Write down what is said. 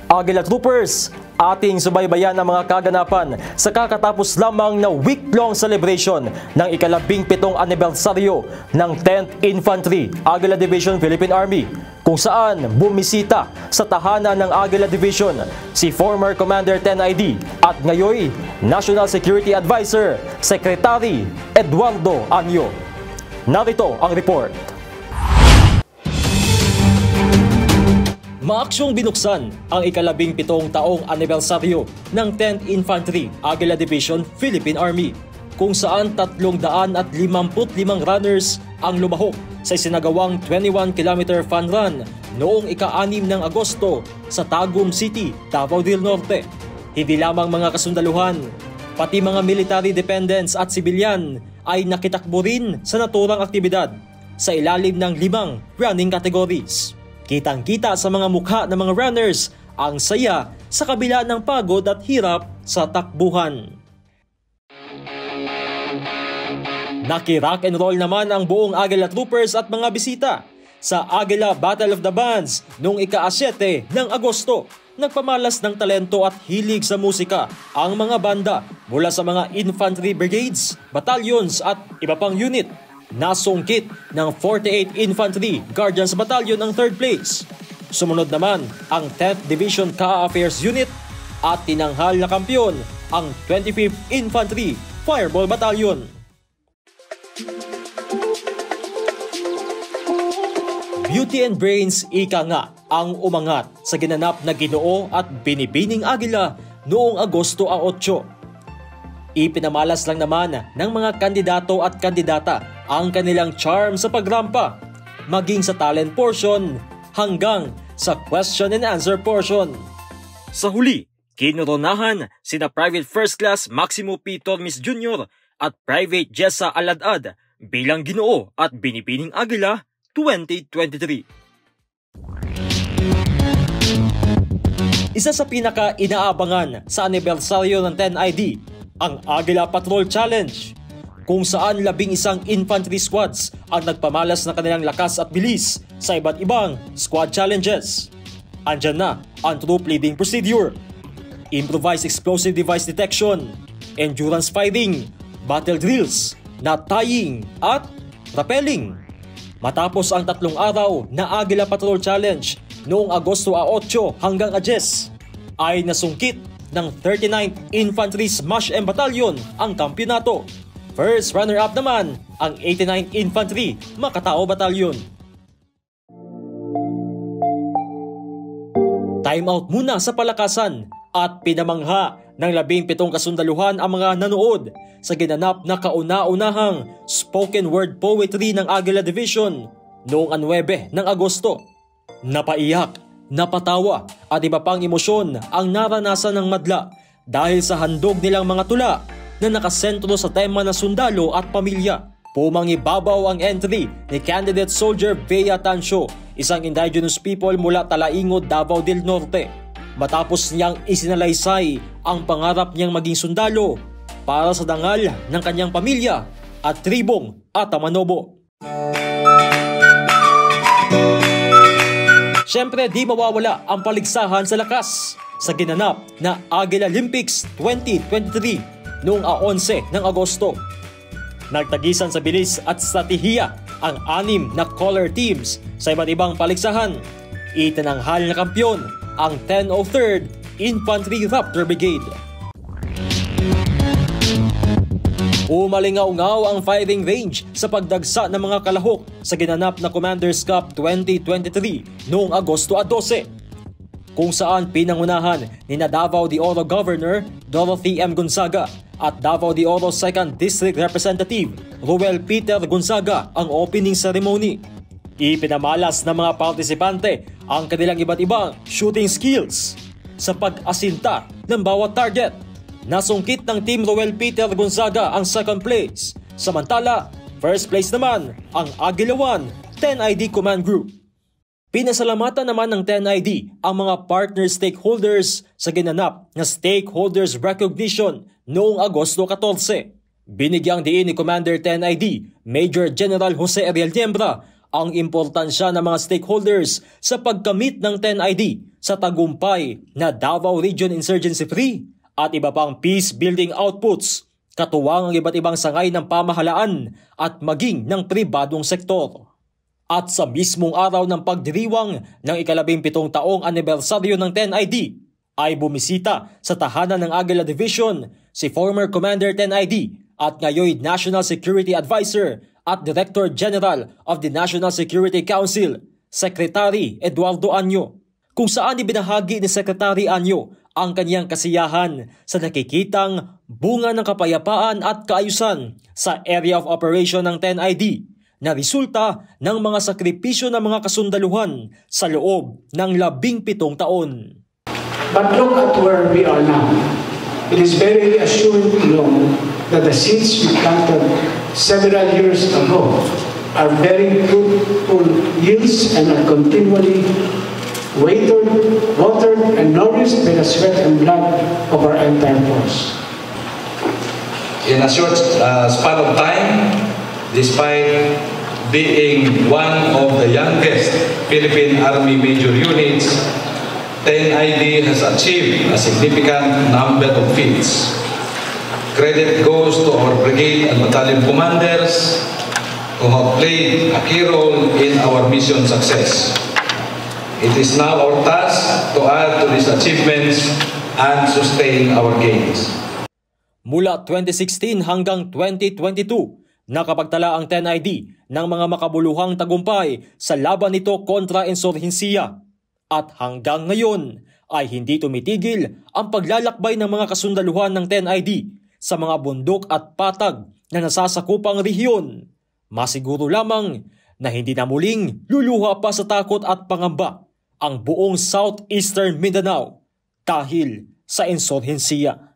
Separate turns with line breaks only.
Aguila Troopers, ating subaybayan ang mga kaganapan sa kakatapos lamang na week-long celebration ng ika-17 anibersaryo ng 10th Infantry Aguila Division Philippine Army, kung saan bumisita sa tahanan ng Aguila Division si former Commander 10ID at ngayoy National Security Advisor Secretary Eduardo Anyo. Narito ang report. Maaksyong binuksan ang ika-17 taong anibersaryo ng 10th Infantry Aguila Division Philippine Army, kung saan 355 runners ang lumahok sa isinagawang 21-kilometer fun run noong ika-6 ng Agosto sa Tagum City, Davao del Norte. Hindi lamang mga kasundaluhan, pati mga military dependents at sibilyan ay nakitakbo rin sa naturang aktibidad sa ilalim ng 5 running categories. Kitang-kita sa mga mukha ng mga runners ang saya sa kabila ng pagod at hirap sa takbuhan. Naki-rock and roll naman ang buong Aguila Troopers at mga bisita sa Aguila Battle of the Bands noong ika-7 ng Agosto. Nagpamalas ng talento at hilig sa musika ang mga banda mula sa mga infantry brigades, battalions at iba pang unit. Nasungkit ng 48 Infantry Guardians Battalion ang 3rd place. Sumunod naman ang 10th Division Ka Affairs Unit at tinanghal na kampiyon ang 25th Infantry Fireball Battalion. Beauty and brains, ika nga, ang umangat sa ginanap na Ginoo at Binibining Aguila noong Agosto 8. Ipinamalas lang naman ng mga kandidato at kandidata ang kanilang charm sa pagrampa, maging sa talent portion hanggang sa question and answer portion. Sa huli, kinoronahan sina Private First Class Maximo P. Tormes Jr. at Private Jessa Aladad bilang Ginoo at Binibining Aguila 2023. Isa sa pinaka-inaabangan sa anibersaryo ng 10ID ang Aguila Patrol Challenge, kung saan 11 infantry squads ang nagpamalas ng kanilang lakas at bilis sa iba't ibang squad challenges. Andyan na ang troop leading procedure, improvised explosive device detection, endurance fighting, battle drills, knot tying at rappelling. Matapos ang 3 araw na Aguila Patrol Challenge noong Agosto 8 hanggang 10 ay nasungkit ng 39th Infantry Smash M Battalion ang kampyonato. First runner-up naman ang 89th Infantry Makatao Battalion. Time out muna sa palakasan at pinamangha ng 17 kasundaluhan ang mga nanood sa ginanap na kauna-unahang spoken word poetry ng Aguila Division noong 9 ng Agosto. Napaiyak, napatawa at iba pang emosyon ang naranasan ng madla dahil sa handog nilang mga tula na nakasentro sa tema na sundalo at pamilya. Pumangibabaw ang entry ni Candidate Soldier Bea Tancio, isang indigenous people mula Talaingod, Davao del Norte, matapos niyang isinalaysay ang pangarap niyang maging sundalo para sa dangal ng kanyang pamilya at tribong Atamanobo. Siyempre, di mawawala ang paligsahan sa lakas sa ginanap na Aguila Olympics 2023 noong 11 ng Agosto. Nagtagisan sa bilis at stratehiya ang 6 na color teams sa iba't ibang paligsahan. Itinanghal na kampiyon ang 1003rd Infantry Raptor Brigade. Umalingaw-ngaw ang firing range sa pagdagsa ng mga kalahok sa ginanap na Commander's Cup 2023 noong Agosto 12, kung saan pinangunahan ni Davao de Oro Governor Dorothy M. Gonzaga at Davao de Oro 2nd District Representative Ruel Peter Gonzaga ang opening ceremony. Ipinamalas ng mga partisipante ang kanilang iba't ibang shooting skills sa pag-asinta ng bawat target. Nasungkit ng Team Ruel Peter Gonzaga ang 2nd place, samantala 1st place naman ang Aguila 1 10ID Command Group. Pinasalamatan naman ng 10ID ang mga partner stakeholders sa ginanap na Stakeholders Recognition noong Agosto 14. Binigyang diin ni Commander 10ID Major General Jose Ariel Diembra ang importansya ng mga stakeholders sa pagkamit ng 10ID sa tagumpay na Davao Region Insurgency Free at iba pang peace-building outputs, katuwang ang iba't ibang sangay ng pamahalaan at maging ng pribadong sektor. At sa mismong araw ng pagdiriwang ng ika-17 taong anibersaryo ng 10ID, ay bumisita sa tahanan ng Aguila Division si former Commander 10ID at ngayon National Security Advisor at Director General of the National Security Council, Secretary Eduardo Anyo, kung saan ibinahagi ni Secretary Anyo ang kanyang kasiyahan sa nakikitang bunga ng kapayapaan at kaayusan sa area of operation ng 10ID na resulta ng mga sakripisyo ng mga kasundaluhan sa loob ng 17 taon.
But look at where we are now. It is very reassuring to know that the seeds we planted several years ago are bearing fruitful yields and are continually watered and nourished by the sweat and blood of our entire force.
In a short span of time, despite being one of the youngest Philippine Army major units, 10ID has achieved a significant number of feats. Credit goes to our brigade and battalion commanders who have played a key role in our mission success. It is now our task to add to these achievements and sustain our gains.
Mula 2016 hanggang 2022, nakapagtala ang 10ID ng mga makabuluhang tagumpay sa laban nito kontra insurhensiya. At hanggang ngayon ay hindi tumitigil ang paglalakbay ng mga kasundaluhan ng 10ID sa mga bundok at patag na nasasakupang rehiyon. Masiguro lamang na hindi na muling luluha pa sa takot at pangamba ang buong Southeastern Mindanao dahil sa insurhensiya.